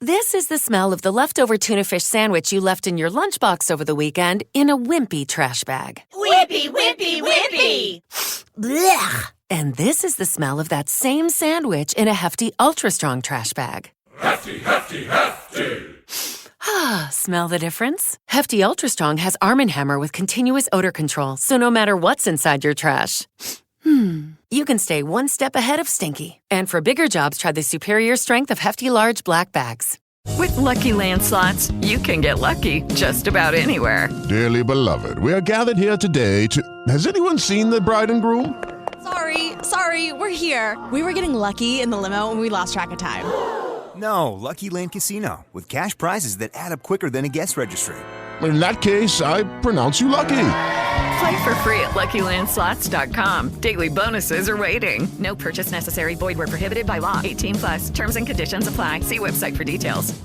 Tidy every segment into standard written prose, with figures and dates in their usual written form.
This is the smell of the leftover tuna fish sandwich you left in your lunchbox over the weekend in a wimpy trash bag. Wimpy, wimpy, wimpy! Blech! And this is the smell of that same sandwich in a hefty, ultra-strong trash bag. Hefty, hefty, hefty! Ah, smell the difference? Hefty Ultra Strong has Arm & Hammer with continuous odor control, so no matter what's inside your trash, you can stay one step ahead of stinky. And for bigger jobs, try the superior strength of Hefty Large Black Bags. With Lucky Land Slots, you can get lucky just about anywhere. Dearly beloved, we are gathered here today to... Has anyone seen the bride and groom? Sorry, we're here. We were getting lucky in the limo and we lost track of time. No, Lucky Land Casino, with cash prizes that add up quicker than a guest registry. In that case, I pronounce you lucky. Play for free at LuckyLandSlots.com. Daily bonuses are waiting. No purchase necessary. Void where prohibited by law. 18+. Terms and conditions apply. See website for details.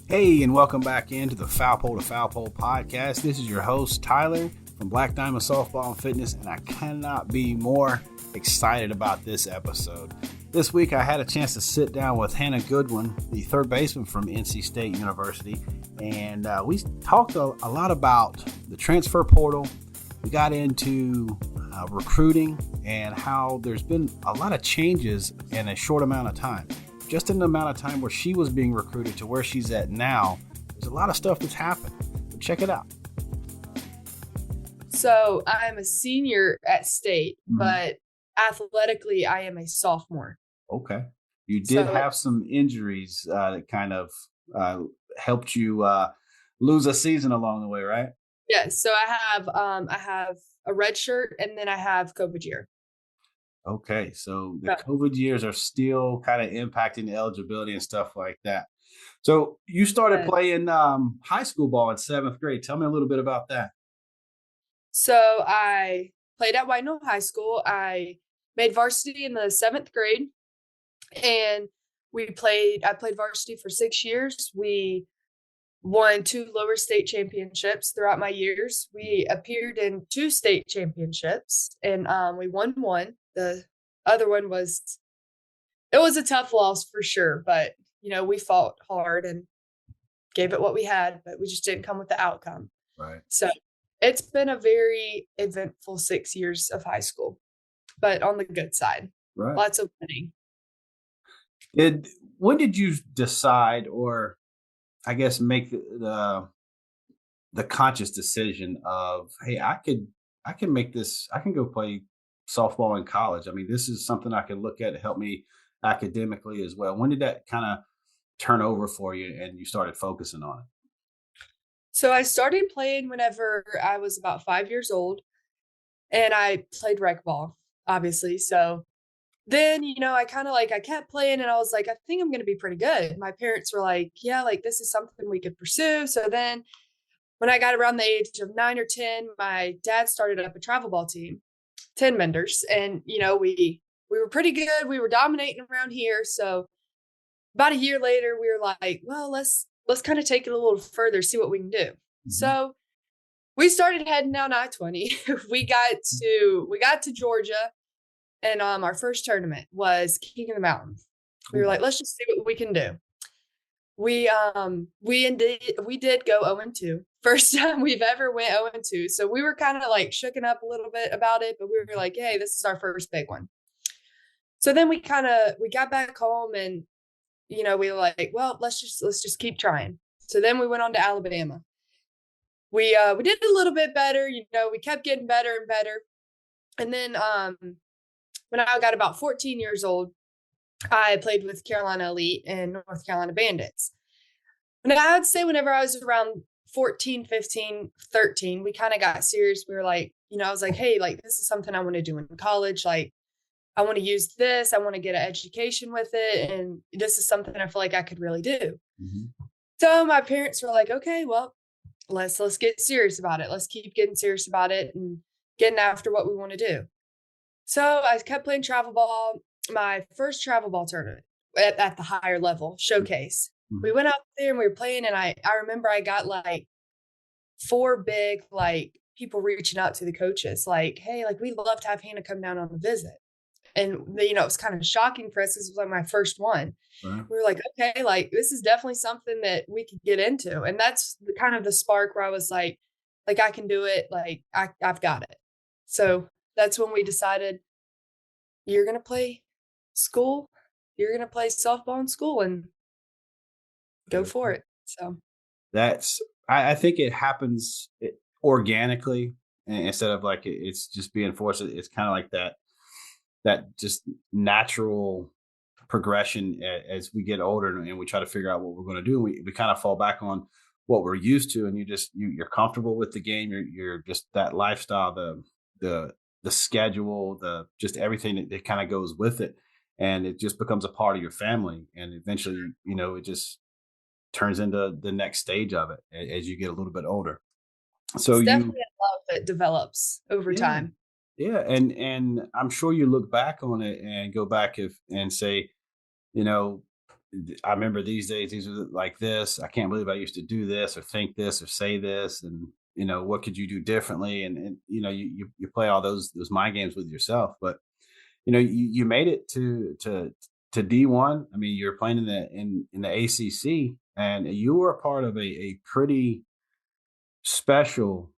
Hey, and welcome back into the Foul Pole to Foul Pole podcast. This is your host, Tyler, from Black Diamond Softball and Fitness, and I cannot be more excited about this episode. This week, I had a chance to sit down with Hannah Goodwin, the third baseman from NC State University, and we talked a lot about the transfer portal. We got into recruiting and how there's been a lot of changes in a short amount of time. Just in the amount of time where she was being recruited to where she's at now, there's a lot of stuff that's happened. So check it out. So I'm a senior at State, but athletically, I am a sophomore. Okay. You did have some injuries that kind of helped you lose a season along the way, right? Yeah. So I have a red shirt and then I have COVID year. Okay. So the COVID years are still kind of impacting the eligibility and stuff like that. So you started playing high school ball in 7th grade. Tell me a little bit about that. So I played at White Knoll High School. I made varsity in the 7th grade. And I played varsity for 6 years. We won 2 lower state championships throughout my years. We appeared in 2 state championships and we won 1. The other one was a tough loss for sure, but we fought hard and gave it what we had, but we just didn't come with the outcome. Right. So it's been a very eventful 6 years of high school, but on the good side. Right. Lots of winning. When did you decide, or I guess make the conscious decision of, hey, I can make this, I can go play softball in college. I mean, this is something I can look at to help me academically as well. When did that kind of turn over for you and you started focusing on it? So I started playing whenever I was about 5 years old, and I played rec ball, obviously. So then, I kind of I kept playing and I was like, I think I'm going to be pretty good. My parents were like, yeah, this is something we could pursue. So then when I got around the age of 9 or 10, my dad started up a travel ball team, 10 menders. And, we were pretty good. We were dominating around here. So about a year later, we were like, well, let's kind of take it a little further, see what we can do. Mm-hmm. So we started heading down I-20. We got to Georgia. And our first tournament was King of the Mountains. We were like, let's just see what we can do. We did go 0-2. First time we've ever went 0-2. So we were kind of shooken up a little bit about it, but we were like, hey, this is our first big one. So then we got back home and, we were like, well, let's just keep trying. So then we went on to Alabama. We did a little bit better. We kept getting better and better. And then, when I got about 14 years old, I played with Carolina Elite and North Carolina Bandits. And I would say whenever I was around 14, 15, 13, we kind of got serious. We were like, I was like, hey, this is something I want to do in college. I want to use this. I want to get an education with it. And this is something I feel like I could really do. Mm-hmm. So my parents were like, okay, well, let's get serious about it. Let's keep getting serious about it and getting after what we want to do. So I kept playing travel ball. My first travel ball tournament at the higher level showcase. Mm-hmm. We went out there and we were playing, and I remember I got 4 big people reaching out to the coaches, hey, we'd love to have Hannah come down on a visit. And, it was kind of shocking for us. This was like my first one. Right. We were like, okay, like this is definitely something that we could get into. And that's the kind of the spark where I was like I can do it. Like I've got it. So that's when we decided you're going to play school. You're going to play softball in school and go for it. So I think it happens organically instead of like it's just being forced. It's kind of like that just natural progression as we get older and we try to figure out what we're going to do. We kind of fall back on what we're used to, and you're comfortable with the game. You're just that lifestyle, the schedule, the just everything that kind of goes with it, and it just becomes a part of your family. And eventually, it just turns into the next stage of it as you get a little bit older. So it's definitely a love that develops over time. Yeah, and I'm sure you look back on it and go back and say, I remember these days, these are like this. I can't believe I used to do this or think this or say this, and what could you do differently? And you play all those mind games with yourself, but you made it to D1. I mean, you're playing in the ACC, and you were a part of a pretty special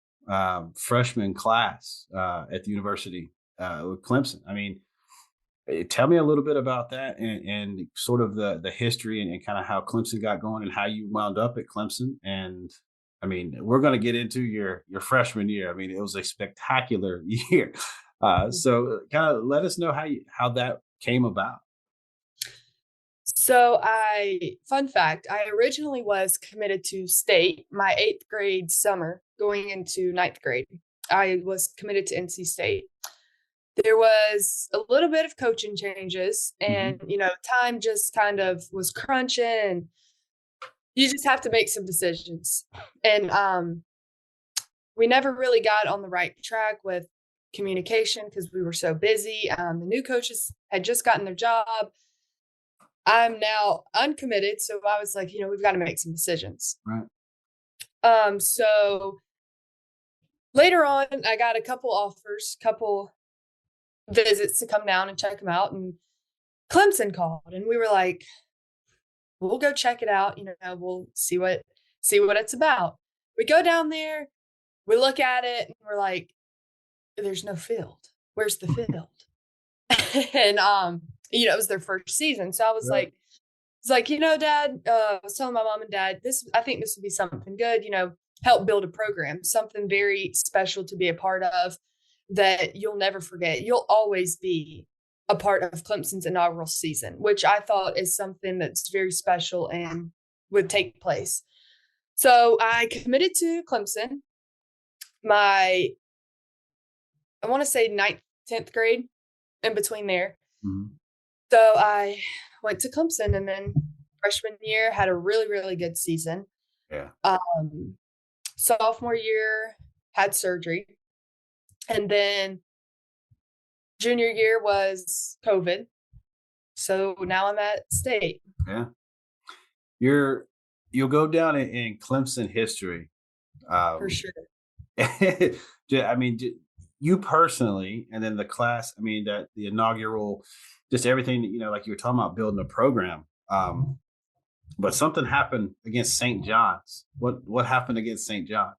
freshman class at the university with Clemson. I mean, tell me a little bit about that and sort of the history and kind of how Clemson got going and how you wound up at Clemson. And I mean, we're going to get into your freshman year. I mean, it was a spectacular year. So kind of let us know how that came about. So fun fact, I originally was committed to state my 8th grade summer going into 9th grade. I was committed to NC State. There was a little bit of coaching changes and, time just kind of was crunching. You just have to make some decisions. And we never really got on the right track with communication because we were so busy. The new coaches had just gotten their job. I'm now uncommitted. So I was like, we've got to make some decisions. Right. So later on, I got a couple offers, couple visits to come down and check them out. And Clemson called and we were like, we'll go check it out. We'll see what it's about. We go down there, we look at it and we're like, there's no field. Where's the field? And, it was their first season. So I was like, Dad, I was telling my mom and Dad, I think this would be something good, help build a program, something very special to be a part of that you'll never forget. You'll always be a part of Clemson's inaugural season, which I thought is something that's very special and would take place. So I committed to Clemson I want to say 9th, 10th grade, in between there. Mm-hmm. So I went to Clemson and then freshman year had a really, really good season. Yeah. Sophomore year had surgery. And then junior year was COVID. So now I'm at state. Yeah. You'll go down in Clemson history. For sure. I mean, you personally, and then the class, I mean, that the inaugural, just everything, like you were talking about building a program. But something happened against St. John's. What happened against St. John's?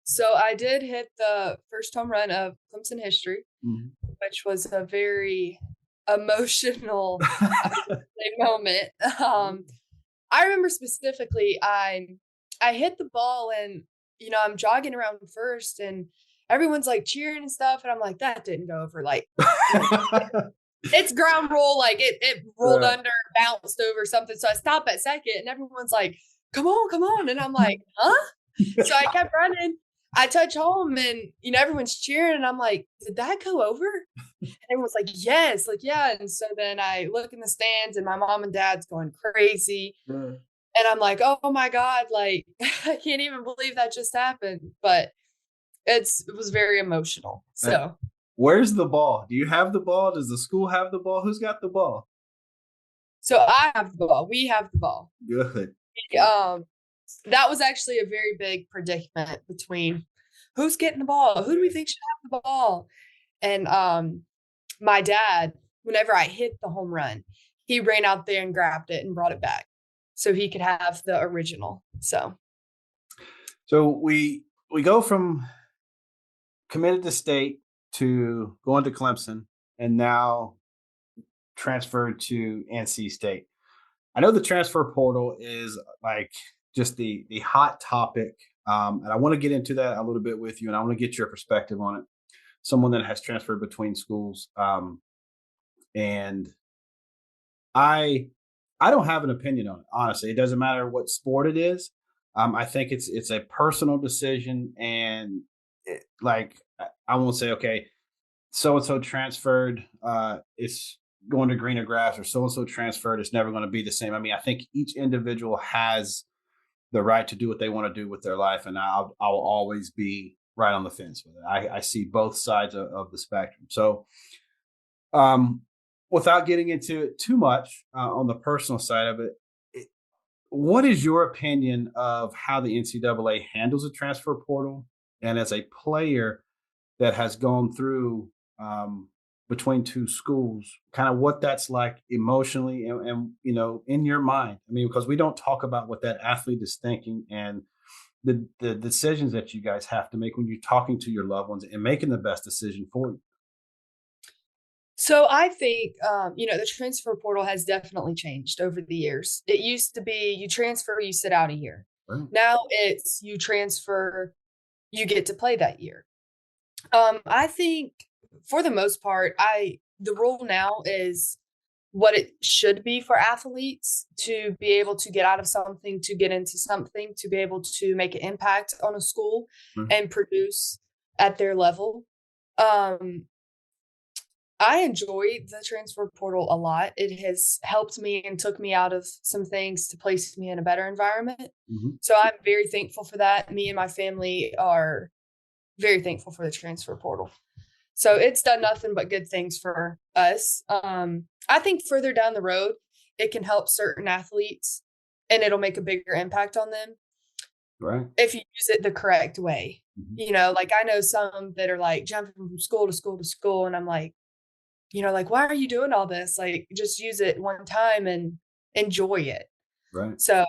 So I did hit the first home run of Clemson history, which was a very emotional moment. I remember specifically, I hit the ball and, I'm jogging around first and everyone's like cheering and stuff. And I'm like, that didn't go over. Like, it's ground roll. Like it rolled under, bounced over something. So I stop at second and everyone's like, come on. And I'm like, huh? So I kept running. I touch home and, everyone's cheering and I'm like, did that go over? And everyone's like, yes, like, yeah. And so then I look in the stands and my mom and dad's going crazy. And I'm like, oh my God, like, I can't even believe that just happened. But it was very emotional. So where's the ball? Do you have the ball? Does the school have the ball? Who's got the ball? So I have the ball. We have the ball. Good. That was actually a very big predicament between who's getting the ball, who do we think should have the ball, and my dad, whenever I hit the home run, he ran out there and grabbed it and brought it back so he could have the original. So we go from committed to state to going to Clemson and now transferred to NC State. I know the transfer portal is like just the hot topic, and I want to get into that a little bit with you, and I want to get your perspective on it. Someone that has transferred between schools, and I don't have an opinion on it. Honestly, it doesn't matter what sport it is. I think it's a personal decision, and I won't say okay, so and so transferred. It's going to greener grass, or so and so transferred. It's never going to be the same. I mean, I think each individual has the right to do what they want to do with their life, and I'll always be right on the fence with it. I see both sides of the spectrum. So, without getting into it too much on the personal side of it, what is your opinion of how the NCAA handles a transfer portal? And as a player that has gone through between two schools, kind of what that's like emotionally and in your mind. I mean, because we don't talk about what that athlete is thinking and the decisions that you guys have to make when you're talking to your loved ones and making the best decision for you. So I think, the transfer portal has definitely changed over the years. It used to be you transfer, you sit out a year. Right. Now it's you transfer, you get to play that year. I think for the most part, the rule now is what it should be for athletes to be able to get out of something, to get into something, to be able to make an impact on a school and produce at their level. I enjoy the transfer portal a lot. It has helped me and took me out of some things to place me in a better environment. Mm-hmm. So I'm very thankful for that. Me and my family are very thankful for the transfer portal. So it's done nothing but good things for us. I think further down the road, it can help certain athletes and it'll make a bigger impact on them. Right. If you use it the correct way. Mm-hmm. Like I know some that are like jumping from school to school to school. And I'm like, why are you doing all this? Like, just use it one time and enjoy it. Right. So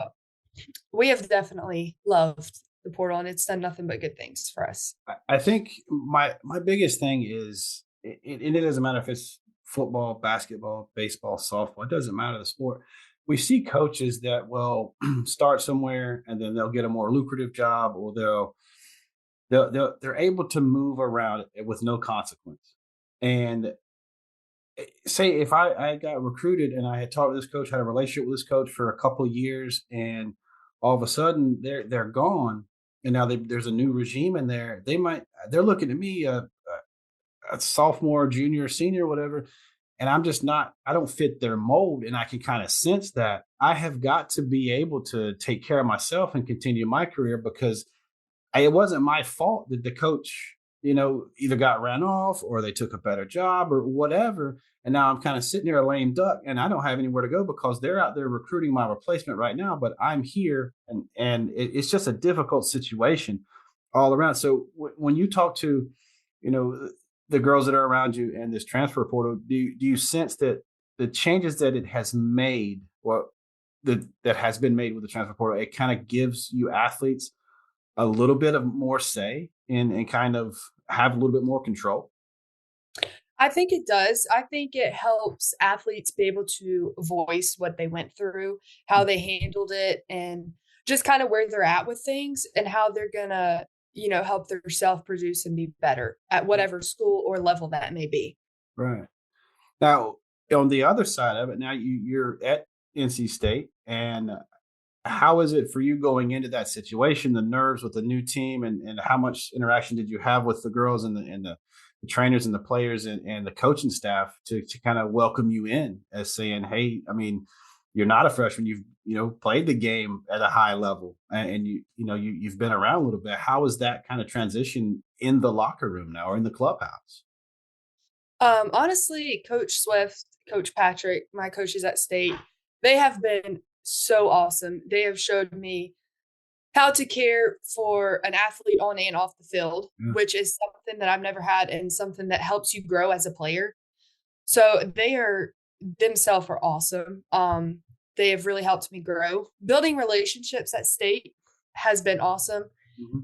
we have definitely loved the portal and it's done nothing but good things for us. I think my biggest thing is, it doesn't matter if it's football, basketball, baseball, softball, it doesn't matter the sport. We see coaches that will start somewhere and then they'll get a more lucrative job, or they're able to move around with no consequence. And say if I got recruited and I had talked to this coach, had a relationship with this coach for a couple of years, and all of a sudden they're gone, and now there's a new regime in there. They're looking at me, a sophomore, junior, senior, whatever, and I'm just not. I don't fit their mold, and I can kind of sense that. I have got to be able to take care of myself and continue my career, because it wasn't my fault that the coach either got ran off or they took a better job or whatever. And now I'm kind of sitting here a lame duck and I don't have anywhere to go because they're out there recruiting my replacement right now, but I'm here and it's just a difficult situation all around. So when you talk to, the girls that are around you and this transfer portal, do you sense that the changes that it has made, that has been made with the transfer portal, it kind of gives you athletes a little bit of more say and kind of have a little bit more control? I think it does. I think it helps athletes be able to voice what they went through, how they handled it, and just kind of where they're at with things and how they're going to, help their self produce and be better at whatever school or level that may be. Right. Now, on the other side of it, now you're at NC State, and how is it for you going into that situation, the nerves with the new team, and how much interaction did you have with the girls and the trainers and the players and the coaching staff to kind of welcome you in as saying, hey, I mean, you're not a freshman. You've played the game at a high level and you've been around a little bit. How is that kind of transition in the locker room now or in the clubhouse? Honestly, Coach Swift, Coach Patrick, my coaches at State, they have been so awesome. They have showed me how to care for an athlete on and off the field, which is something that I've never had and something that helps you grow as a player. So they are themselves are awesome. They have really helped me grow. Building relationships at state has been awesome.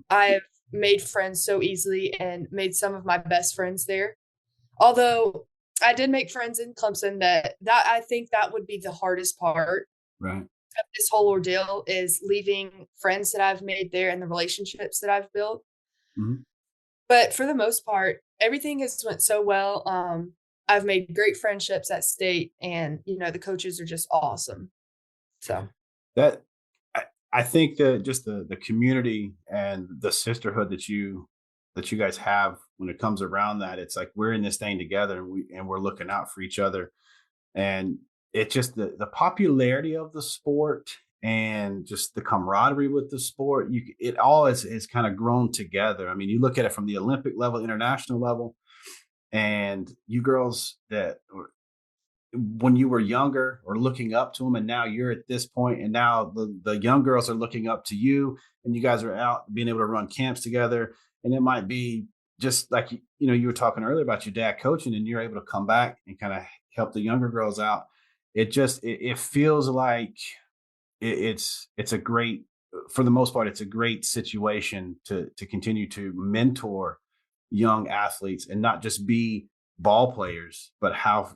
I've made friends so easily and made some of my best friends there. Although I did make friends in Clemson that I think that would be the hardest part Right. of this whole ordeal is leaving friends that I've made there and the relationships that I've built. Mhm. But for the most part, everything has went so well. I've made great friendships at state and, the coaches are just awesome. So That I think that just the community and the sisterhood that you guys have when it comes around that, it's like we're in this thing together and we're looking out for each other. And it just the popularity of the sport and just the camaraderie with the sport, it all is kind of grown together. I mean, you look at it from the Olympic level, international level, and you girls that when you were younger or looking up to them, and now you're at this point, and now the young girls are looking up to you, and you guys are out being able to run camps together. And it might be just like you were talking earlier about your dad coaching, and you're able to come back and kind of help the younger girls out. It feels like it's a great, for the most part, it's a great situation to continue to mentor young athletes and not just be ball players, but how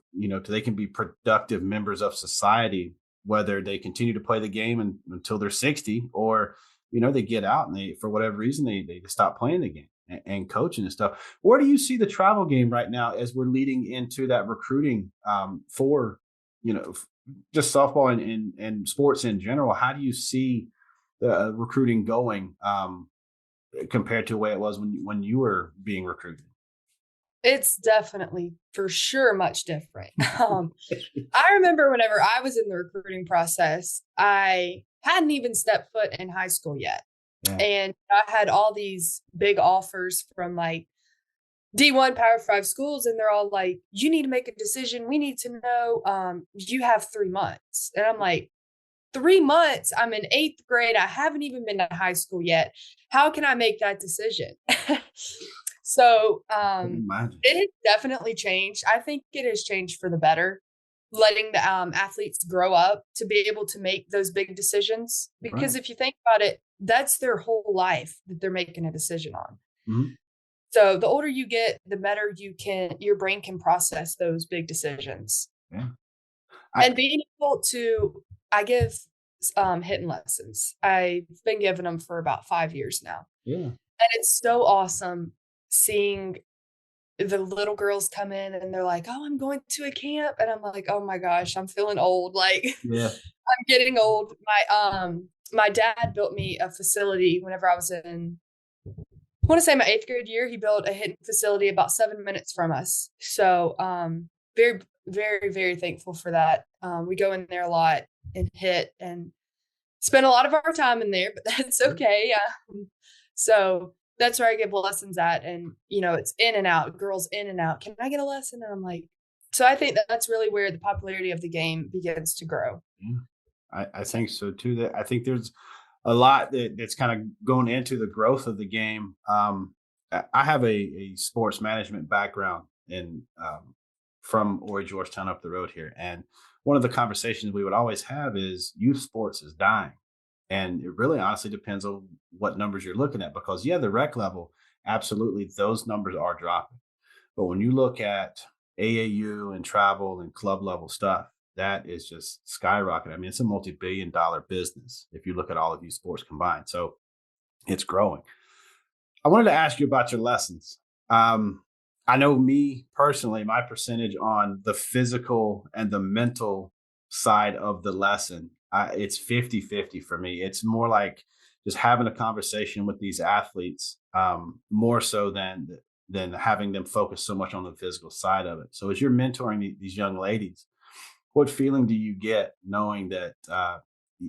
they can be productive members of society, whether they continue to play the game until they're 60, or they get out and they, for whatever reason, they stop playing the game and coaching and stuff. Where do you see the travel game right now as we're leading into that recruiting for just softball and sports in general? How do you see the recruiting going compared to the way it was when you were being recruited? it's definitely for sure much different. I remember whenever I was in the recruiting process, I hadn't even stepped foot in high school yet. Yeah. And I had all these big offers from like D1 Power 5 schools, and they're all like, you need to make a decision. We need to know, you have 3 months. And I'm like, 3 months? I'm in 8th grade. I haven't even been to high school yet. How can I make that decision? So it has definitely changed. I think it has changed for the better, letting the athletes grow up to be able to make those big decisions. Because if you think about it, that's their whole life that they're making a decision on. Mm-hmm. So the older you get, the better your brain can process those big decisions. Yeah. And being able to, I give hitting lessons. I've been giving them for about 5 years now. Yeah. And it's so awesome seeing the little girls come in and they're like, oh, I'm going to a camp. And I'm like, oh my gosh, I'm feeling old. Like, yeah. I'm getting old. My dad built me a facility whenever I was in, I want to say my 8th grade year. He built a hitting facility about 7 minutes from us. So very, very, very thankful for that. We go in there a lot and hit and spend a lot of our time in there, but that's okay. So that's where I give lessons at. And, it's in and out, girls in and out. Can I get a lesson? And I'm like, so I think that's really where the popularity of the game begins to grow. Yeah, I think so too. That I think there's a lot that's kind of going into the growth of the game. I have a sports management background from Ori Georgetown up the road here. And one of the conversations we would always have is youth sports is dying. And it really honestly depends on what numbers you're looking at, because the rec level, absolutely, those numbers are dropping. But when you look at AAU and travel and club level stuff, that is just skyrocketing. I mean, it's a multi-billion-dollar business if you look at all of youth sports combined. So it's growing. I wanted to ask you about your lessons. I know me personally, my percentage on the physical and the mental side of the lesson, it's 50-50 for me. It's more like just having a conversation with these athletes, more so than having them focus so much on the physical side of it. So as you're mentoring these young ladies, what feeling do you get knowing that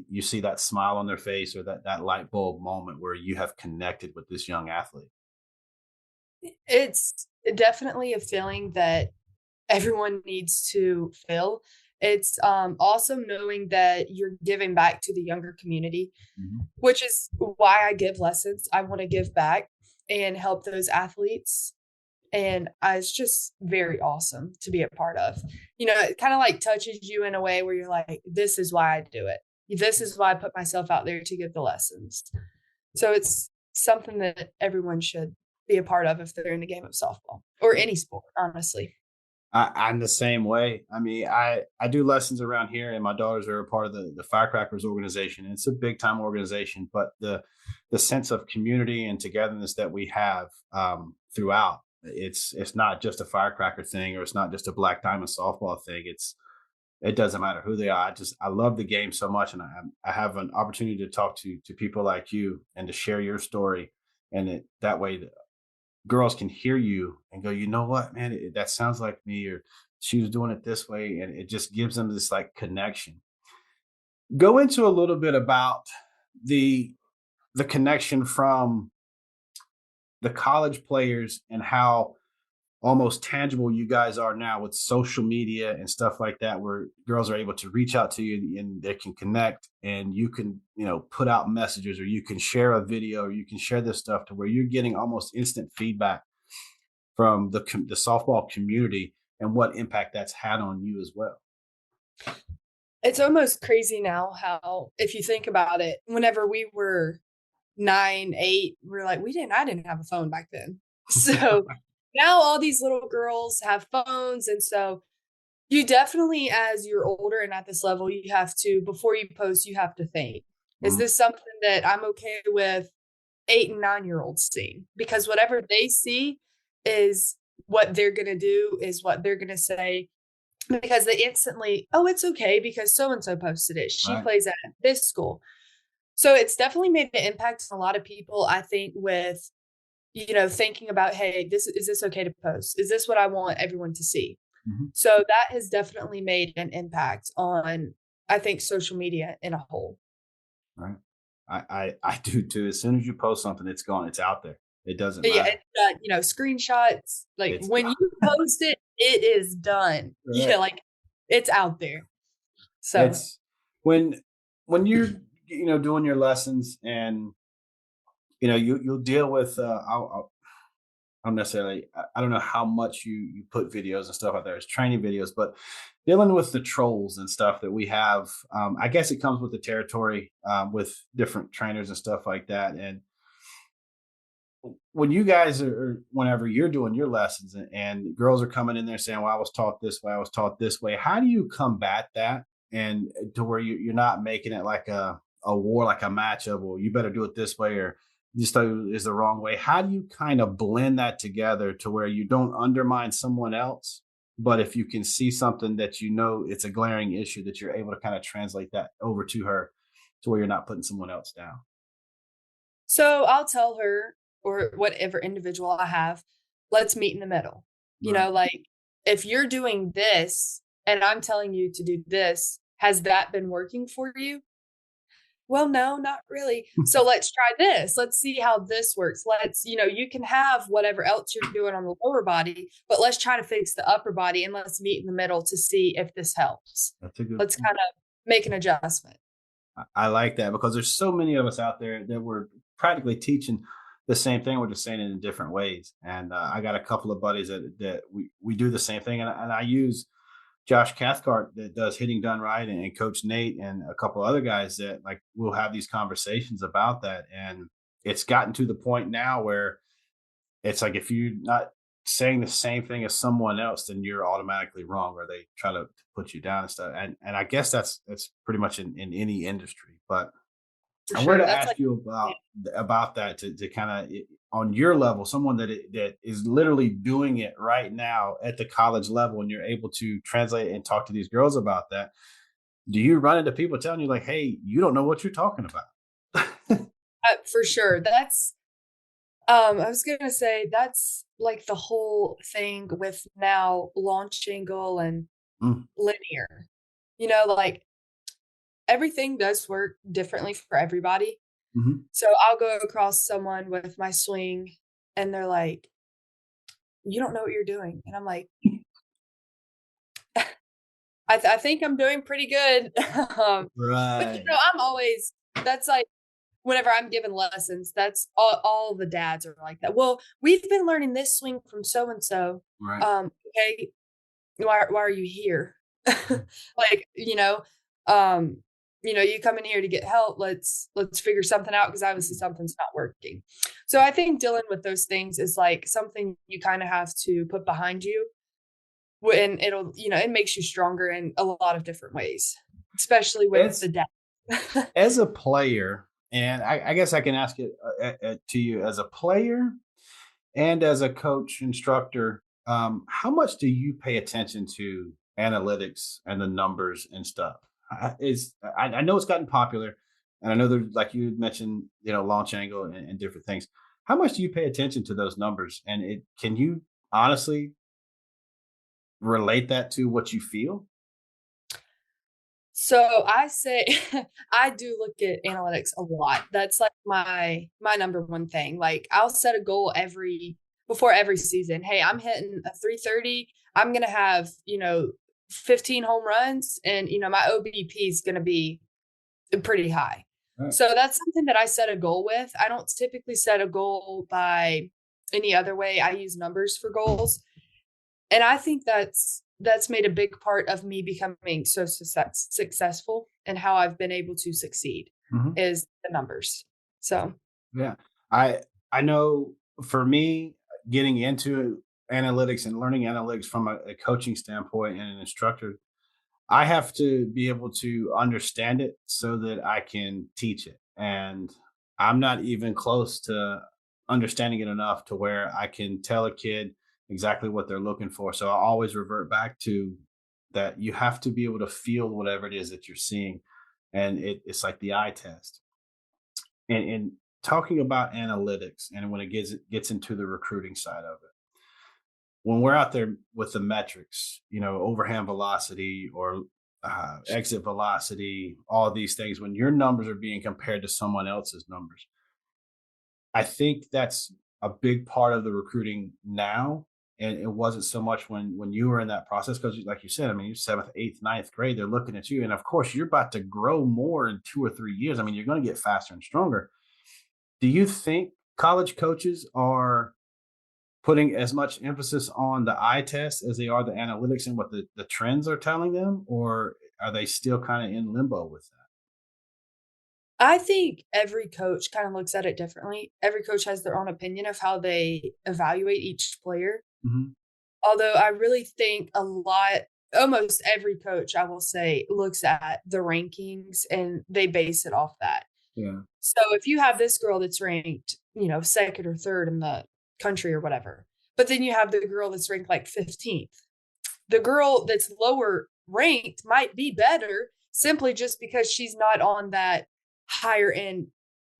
you see that smile on their face or that light bulb moment where you have connected with this young athlete? It's definitely a feeling that everyone needs to feel. It's also knowing that you're giving back to the younger community, which is why I give lessons. I want to give back and help those athletes And it's just very awesome to be a part of. You know, it kind of like touches you in a way where you're like, this is why I do it. This is why I put myself out there to give the lessons. So it's something that everyone should be a part of if they're in the game of softball or any sport, honestly. I'm the same way. I mean, I do lessons around here, and my daughters are a part of the Firecrackers organization. It's a big time organization, but the sense of community and togetherness that we have throughout, it's not just a Firecracker thing, or it's not just a Black Diamond softball thing. It doesn't matter who they are. I love the game so much, and I have an opportunity to talk to people like you and to share your story, and that way girls can hear you and go, you know what, man, that sounds like me, or she was doing it this way, and it just gives them this like connection. Go into a little bit about the connection from the college players and how almost tangible you guys are now with social media and stuff like that, where girls are able to reach out to you and they can connect, and you can, put out messages, or you can share a video, or you can share this stuff to where you're getting almost instant feedback from the softball community, and what impact that's had on you as well. It's almost crazy now how, if you think about it, whenever we were 9, 8, we're like, I didn't have a phone back then. So now all these little girls have phones. And so you definitely, as you're older and at this level, you have to, before you post, you have to think, is this something that I'm okay with 8 and 9-year-olds seeing? Because whatever they see is what they're going to do, is what they're going to say, because they instantly, oh, it's okay because so-and-so posted it. She plays at this school. So it's definitely made an impact on a lot of people, I think, with, thinking about, hey, is this okay to post? Is this what I want everyone to see? Mm-hmm. So that has definitely made an impact on, I think, social media in a whole. Right. I do too. As soon as you post something, it's gone. It's out there. It doesn't matter. Yeah, screenshots. Like it's when you post it, it is done. Right. Yeah, like it's out there. So it's when you're doing your lessons, and you'll deal with I'm necessarily, I don't know how much you put videos and stuff out there as training videos, but dealing with the trolls and stuff that we have, I guess it comes with the territory, with different trainers and stuff like that. And when you guys whenever you're doing your lessons, and girls are coming in there saying, well, I was taught this way, I was taught this way, how do you combat that? And to where you're not making it like a war, like a match of, well, you better do it this way, or just is the wrong way. How do you kind of blend that together to where you don't undermine someone else, but if you can see something that it's a glaring issue, that you're able to kind of translate that over to her to where you're not putting someone else down? So I'll tell her, or whatever individual I have, let's meet in the middle. Right. Like if you're doing this and I'm telling you to do this, has that been working for you? Well, no, not really. So let's try this. Let's see how this works. Let's, you can have whatever else you're doing on the lower body, but let's try to fix the upper body, and let's meet in the middle to see if this helps. That's a good Let's kind of make an adjustment. I like that, because there's so many of us out there that we're practically teaching the same thing. We're just saying it in different ways. And I got a couple of buddies that we do the same thing. And I use Josh Cathcart, that does Hitting Done Right, and Coach Nate, and a couple other guys that like we'll have these conversations about that. And it's gotten to the point now where it's like, if you're not saying the same thing as someone else, then you're automatically wrong, or they try to put you down and stuff. And I guess that's pretty much in any industry. But I wanted to ask you about that, to kind of, on your level, someone that is literally doing it right now at the college level, and you're able to translate and talk to these girls about that. Do you run into people telling you like, hey, you don't know what you're talking about? For sure. That's, I was going to say, that's like the whole thing with now launch angle and linear, like everything does work differently for everybody. Mm-hmm. So I'll go across someone with my swing and they're like, you don't know what you're doing. And I'm like, I think I'm doing pretty good. Right. But I'm always, that's like, whenever I'm giving lessons, that's all the dads are like that. Well, we've been learning this swing from so and so. Right. Okay, why are you here? Like, you come in here to get help. Let's figure something out, because obviously something's not working. So I think dealing with those things is like something you kind of have to put behind you, and it'll, it makes you stronger in a lot of different ways, especially with the dad. As a player, and I guess I can ask it to you as a player and as a coach instructor, how much do you pay attention to analytics and the numbers and stuff? I know it's gotten popular, and I know there's, like you mentioned, launch angle and different things. How much do you pay attention to those numbers? And can you honestly relate that to what you feel? So I say I do look at analytics a lot. That's like my number one thing. Like, I'll set a goal before every season. Hey, I'm hitting a 330. I'm going to have, 15 home runs, and my OBP is going to be pretty high. Right. So that's something that I set a goal with. I don't typically set a goal by any other way. I use numbers for goals. And I think that's made a big part of me becoming so successful, and how I've been able to succeed is the numbers. So, yeah, I know for me, getting into analytics and learning analytics from a coaching standpoint and an instructor, I have to be able to understand it so that I can teach it. And I'm not even close to understanding it enough to where I can tell a kid exactly what they're looking for. So I always revert back to that. You have to be able to feel whatever it is that you're seeing. And it's like the eye test. And talking about analytics, and when it gets into the recruiting side of it, when we're out there with the metrics, overhand velocity or exit velocity, all these things, when your numbers are being compared to someone else's numbers, I think that's a big part of the recruiting now. And it wasn't so much when you were in that process, because like you said, you're 7th, 8th, 9th grade, they're looking at you. And of course, you're about to grow more in 2 or 3 years. You're going to get faster and stronger. Do you think college coaches are putting as much emphasis on the eye test as they are the analytics and what the trends are telling them? Or are they still kind of in limbo with that? I think every coach kind of looks at it differently. Every coach has their own opinion of how they evaluate each player. Mm-hmm. Although I really think almost every coach, I will say, looks at the rankings and they base it off that. Yeah. So if you have this girl that's ranked, 2nd or 3rd in the country or whatever, but then you have the girl that's ranked like 15th, the girl that's lower ranked might be better simply just because she's not on that higher end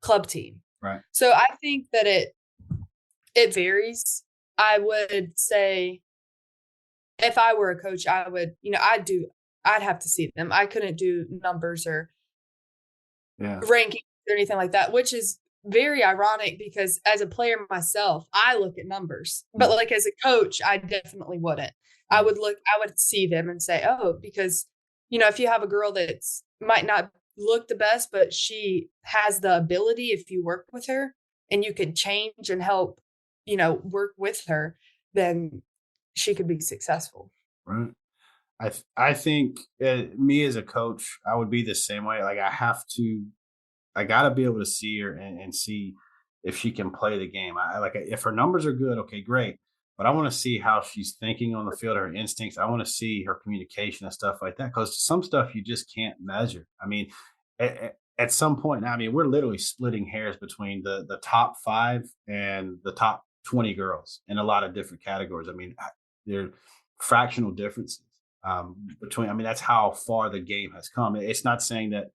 club team. Right. So I think that it varies. I would say if I were a coach, I would, I'd have to see them. I couldn't do numbers or rankings or anything like that, which is very ironic because as a player myself, I look at numbers, but like as a coach, I definitely wouldn't. I would see them and say, oh, because, if you have a girl that's might not look the best, but she has the ability, if you work with her and you could change and help, work with her, then she could be successful. Right. I think me as a coach, I would be the same way. Like I got to be able to see her and see if she can play the game. If her numbers are good, okay, great. But I want to see how she's thinking on the field, her instincts. I want to see her communication and stuff like that, because some stuff you just can't measure. At some point now, we're literally splitting hairs between the top 5 and the top 20 girls in a lot of different categories. There are fractional differences between. That's how far the game has come. It's not saying that,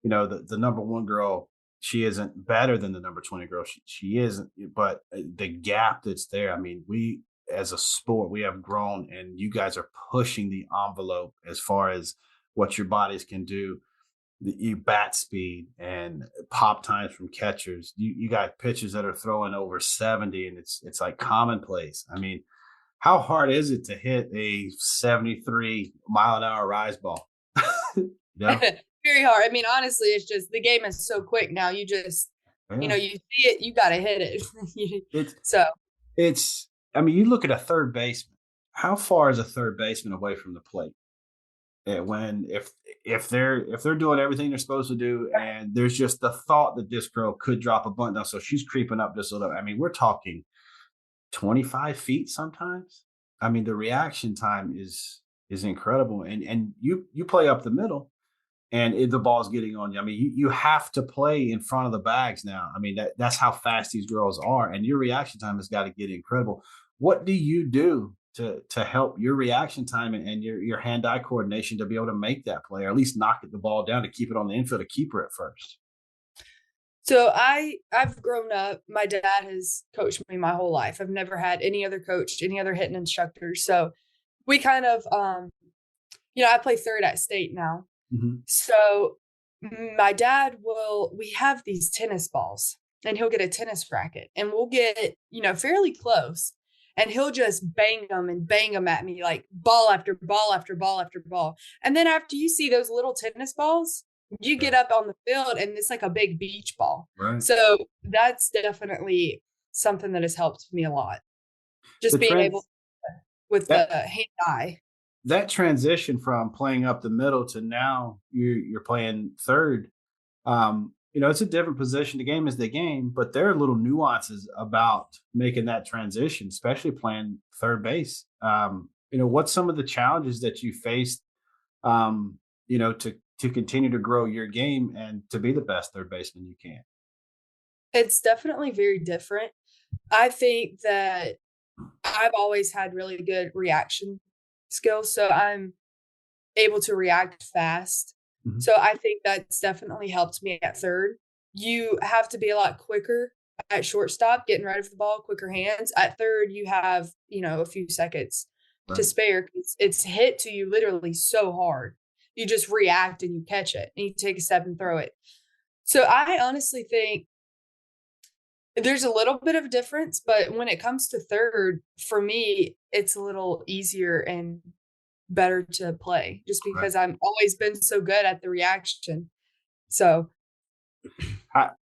the number 1 girl, she isn't better than the number 20 girl. She isn't, but the gap that's there. We as a sport, we have grown, and you guys are pushing the envelope as far as what your bodies can do. The bat speed and pop times from catchers. You got pitchers that are throwing over 70, and it's like commonplace. How hard is it to hit a 73 mile an hour rise ball? very hard. I mean, honestly, it's just the game is so quick now. You just, you see it, you got to hit it. It's. I mean, you look at a third baseman. How far is a third baseman away from the plate? When if they're doing everything they're supposed to do, and there's just the thought that this girl could drop a bunt down, so she's creeping up just a little. I mean, we're talking 25 feet sometimes. I mean, the reaction time is incredible, and you play up the middle, and the ball's getting on you. I mean, you have to play in front of the bags now. I mean, that's how fast these girls are, and your reaction time has got to get incredible. What do you do to help your reaction time and your hand-eye coordination to be able to make that play, or at least knock the ball down to keep it on the infield, to keep her at first? So I've grown up. My dad has coached me my whole life. I've never had any other coach, any other hitting instructor. So we kind of, I play third at state now. Mm-hmm. So my dad we have these tennis balls, and he'll get a tennis racket, and we'll get, fairly close, and he'll just bang them at me, like ball after ball after ball after ball. And then after you see those little tennis balls, you get up on the field and it's like a big beach ball. Right. So that's definitely something that has helped me a lot. Just being able to, with the hand-eye. That transition from playing up the middle to now you're playing third, it's a different position. The game is the game, but there are little nuances about making that transition, especially playing third base. What's some of the challenges that you faced, to continue to grow your game and to be the best third baseman you can? It's definitely very different. I think that I've always had really good reaction skills, so I'm able to react fast. Mm-hmm. So I think that's definitely helped me at third. You have to be a lot quicker at shortstop, getting rid of the ball, quicker hands. At third, you have, a few seconds to spare. It's hit to you literally so hard. You just react and you catch it, and you take a step and throw it. So I honestly think there's a little bit of a difference, but when it comes to third, for me, it's a little easier and better to play, just because I've always been so good at the reaction. So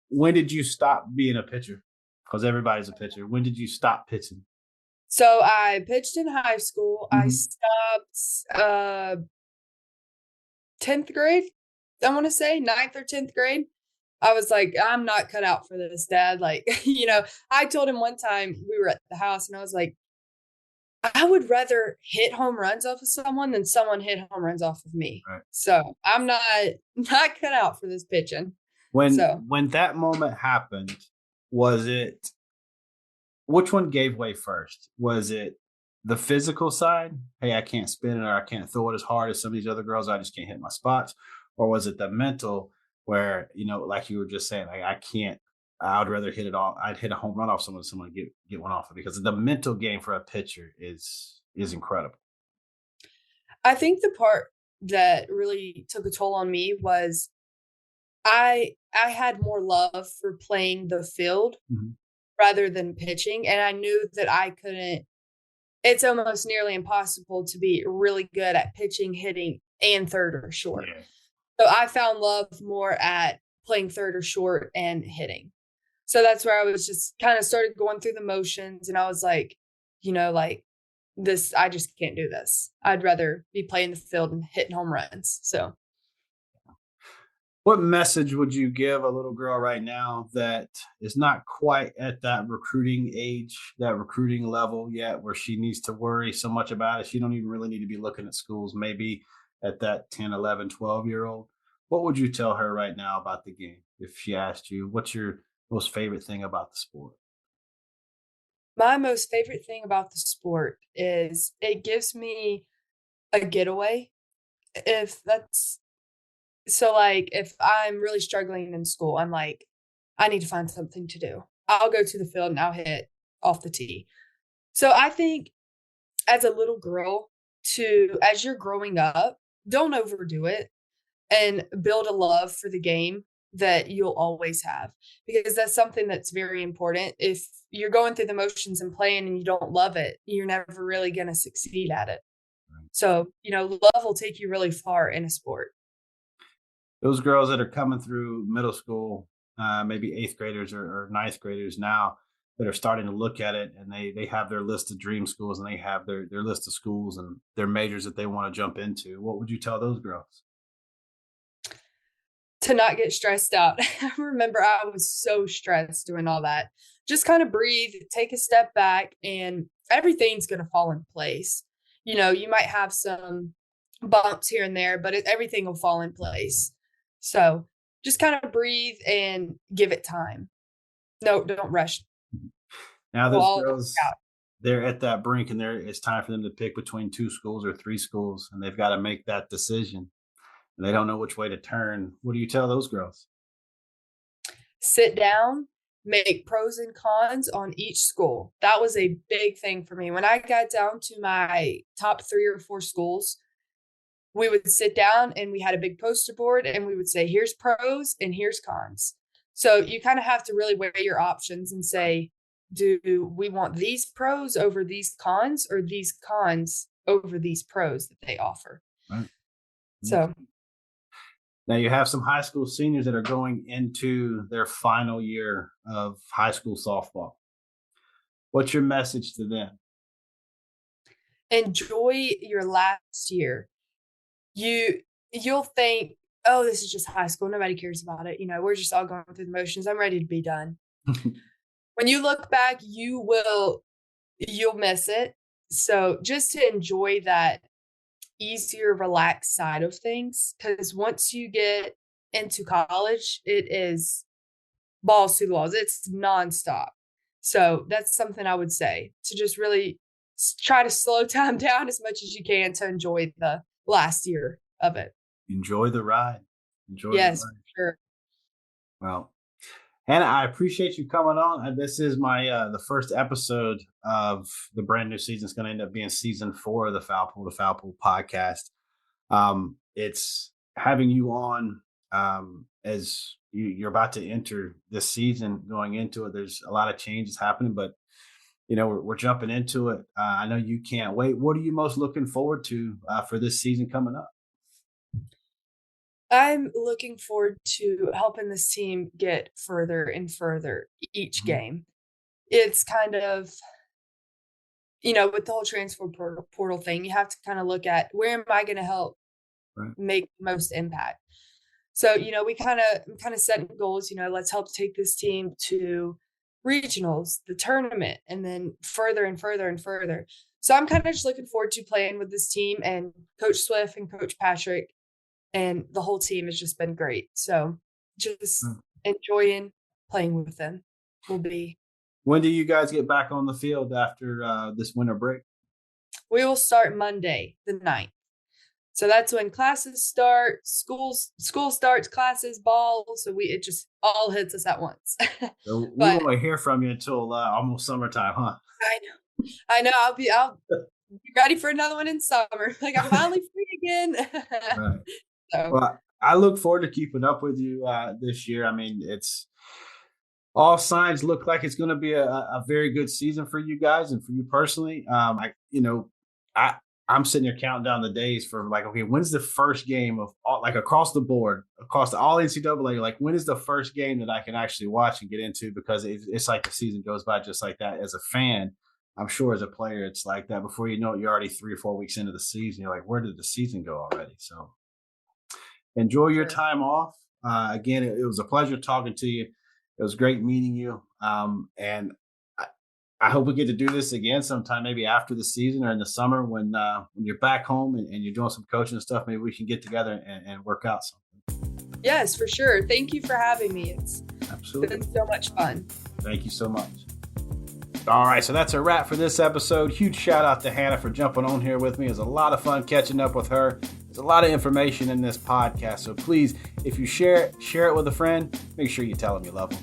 when did you stop being a pitcher? Because everybody's a pitcher. When did you stop pitching? So I pitched in high school. Mm-hmm. I stopped 10th grade, I want to say 9th or 10th grade. I was like, I'm not cut out for this, Dad. Like, I told him one time we were at the house, and I was like, I would rather hit home runs off of someone than someone hit home runs off of me. Right. So I'm not cut out for this pitching. When that moment happened, which one gave way first? Was it the physical side? Hey, I can't spin it, or I can't throw it as hard as some of these other girls. I just can't hit my spots. Or was it the mental where, like you were just saying, like, I would rather hit it all. I'd hit a home run off someone get one off of, because the mental game for a pitcher is incredible. I think the part that really took a toll on me was I had more love for playing the field rather than pitching. And I knew that I couldn't. It's almost nearly impossible to be really good at pitching, hitting, and third or short. Yeah. So I found love more at playing third or short and hitting. So that's where I was just kind of started going through the motions, and I was like, this, I just can't do this. I'd rather be playing the field and hitting home runs. So what message would you give a little girl right now that is not quite at that recruiting age, that recruiting level yet, where she needs to worry so much about it? She don't even really need to be looking at schools, maybe at that 10, 11, 12-year-old. What would you tell her right now about the game? If she asked you, what's your most favorite thing about the sport? My most favorite thing about the sport is it gives me a getaway. If I'm really struggling in school, I'm like, I need to find something to do. I'll go to the field and I'll hit off the tee. So I think as a little girl, as you're growing up, don't overdo it and build a love for the game that you'll always have, because that's something that's very important. If you're going through the motions and playing and you don't love it, you're never really going to succeed at it. So, love will take you really far in a sport. those girls that are coming through middle school, maybe eighth graders or ninth graders now, that are starting to look at it, and they have their list of dream schools, and they have their list of schools and their majors that they want to jump into, what would you tell those girls? To not get stressed out. I remember I was so stressed doing all that. Just kind of breathe, take a step back, and everything's going to fall in place. You know, you might have some bumps here and there, but everything will fall in place. So just kind of breathe and give it time. No, don't rush. Now those girls, they're at that brink, and it's time for them to pick between 2 schools or 3 schools, and they've got to make that decision. And they don't know which way to turn. What do you tell those girls? Sit down, make pros and cons on each school. That was a big thing for me. When I got down to my top 3 or 4 schools, we would sit down and we had a big poster board, and we would say, here's pros and here's cons. So you kind of have to really weigh your options and say, do we want these pros over these cons, or these cons over these pros that they offer? Right. So now you have some high school seniors that are going into their final year of high school softball. What's your message to them? Enjoy your last year. You'll think, oh, this is just high school. Nobody cares about it. You know, we're just all going through the motions. I'm ready to be done. When you look back, you'll miss it. So just to enjoy that easier, relaxed side of things, because once you get into college, it is balls to the walls. It's nonstop. So that's something I would say, to just really try to slow time down as much as you can to enjoy the last year of it. Enjoy the ride. Yes, for sure. Well, Hannah, I appreciate you coming on. This is my the first episode of the brand new season. It's going to end up being season 4 of the Foul Pool podcast. It's having you on as you're about to enter this season. Going into it, there's a lot of changes happening, but you know we're jumping into it. I know you can't wait. What are you most looking forward to for this season coming up? I'm looking forward to helping this team get further and further each game. It's kind of, you know, with the whole transfer portal thing, you have to kind of look at, where am I going to help make the most impact? So, you know, we kind of setting goals, you know, let's help take this team to regionals, the tournament, and then further and further and further. So I'm kind of just looking forward to playing with this team, and Coach Swift and Coach Patrick. And the whole team has just been great. So just enjoying playing with them will be. When do you guys get back on the field after this winter break? We will start Monday, the 9th. So that's when classes start, school starts, classes, ball. So it just all hits us at once. So we won't hear from you until almost summertime, huh? I know. I'll be ready for another one in summer. Like, I'm finally free again. Right. So. Well, I look forward to keeping up with you this year. I mean, it's all signs look like it's going to be a very good season for you guys and for you personally. I'm sitting here counting down the days for like, okay, when's the first game of all, like across the board, across the all NCAA? Like, when is the first game that I can actually watch and get into? Because it's like the season goes by just like that. As a fan, I'm sure as a player, it's like that. Before you know it, you're already 3 or 4 weeks into the season. You're like, where did the season go already? So enjoy your time off. Again, it was a pleasure talking to you. It was great meeting you. And I hope we get to do this again sometime, maybe after the season or in the summer when you're back home and you're doing some coaching and stuff. Maybe we can get together and work out something. Yes, for sure. Thank you for having me. It's absolutely been so much fun. Thank you so much. All right, so that's a wrap for this episode. Huge shout out to Hannah for jumping on here with me. It was a lot of fun catching up with her. There's a lot of information in this podcast. So please, if you share it with a friend, make sure you tell them you love them.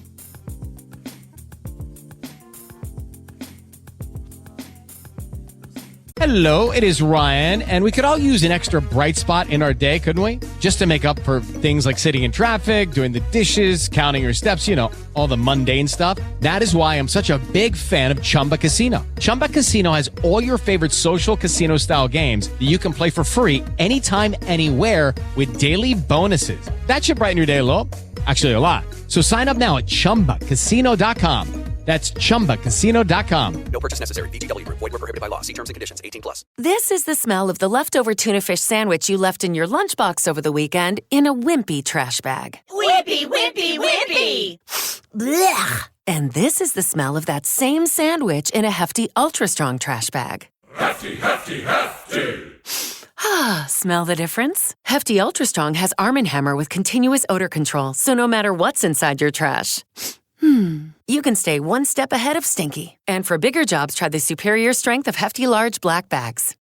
Hello, it is Ryan, and we could all use an extra bright spot in our day, couldn't we? Just to make up for things like sitting in traffic, doing the dishes, counting your steps, all the mundane stuff. That is why I'm such a big fan of Chumba Casino. Chumba Casino has all your favorite social casino-style games that you can play for free anytime, anywhere with daily bonuses. That should brighten your day a little. Actually, a lot. So sign up now at ChumbaCasino.com. That's ChumbaCasino.com. No purchase necessary. VGW Group. Void where prohibited by law. See terms and conditions. 18+. This is the smell of the leftover tuna fish sandwich you left in your lunchbox over the weekend in a wimpy trash bag. Wimpy, wimpy, wimpy! Blech! And this is the smell of that same sandwich in a hefty, ultra-strong trash bag. Hefty, hefty, hefty! Ah, smell the difference? Hefty Ultra Strong has Arm & Hammer with continuous odor control, so no matter what's inside your trash, you can stay one step ahead of stinky. And for bigger jobs, try the superior strength of Hefty Large Black Bags.